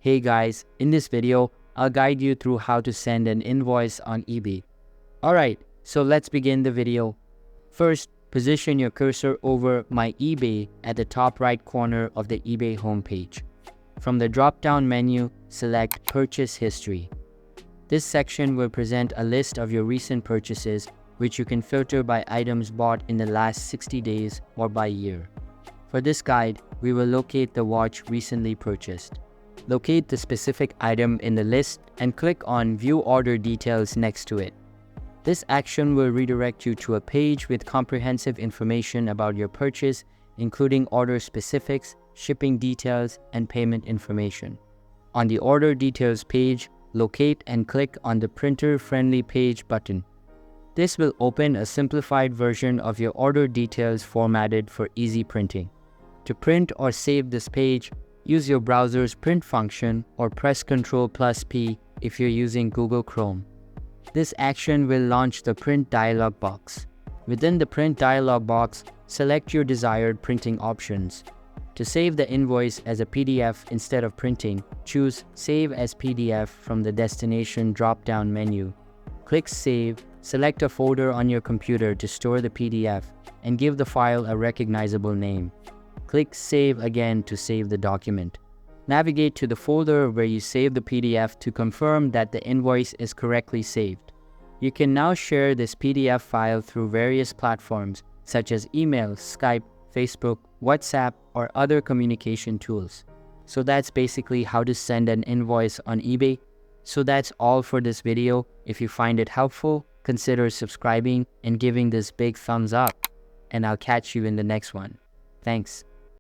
Hey guys, in this video, I'll guide you through how to send an invoice on eBay. Alright, so let's begin the video. First, position your cursor over My eBay at the top right corner of the eBay homepage. From the drop-down menu, select Purchase History. This section will present a list of your recent purchases, which you can filter by items bought in the last 60 days or by year. For this guide, we will locate the watch recently purchased. Locate the specific item in the list and click on View Order Details next to it. This action will redirect you to a page with comprehensive information about your purchase, including order specifics, shipping details, and payment information. On the Order Details page, locate and click on the Printer Friendly Page button. This will open a simplified version of your order details formatted for easy printing. To print or save this page, use your browser's print function or press Ctrl+P if you're using Google Chrome. This action will launch the Print dialog box. Within the Print dialog box, select your desired printing options. To save the invoice as a PDF instead of printing, choose Save as PDF from the Destination drop-down menu. Click Save, select a folder on your computer to store the PDF, and give the file a recognizable name. Click Save again to save the document. Navigate to the folder where you saved the PDF to confirm that the invoice is correctly saved. You can now share this PDF file through various platforms such as email, Skype, Facebook, WhatsApp, or other communication tools. So that's basically how to send an invoice on eBay. So that's all for this video. If you find it helpful, consider subscribing and giving this big thumbs up. And I'll catch you in the next one. Thanks.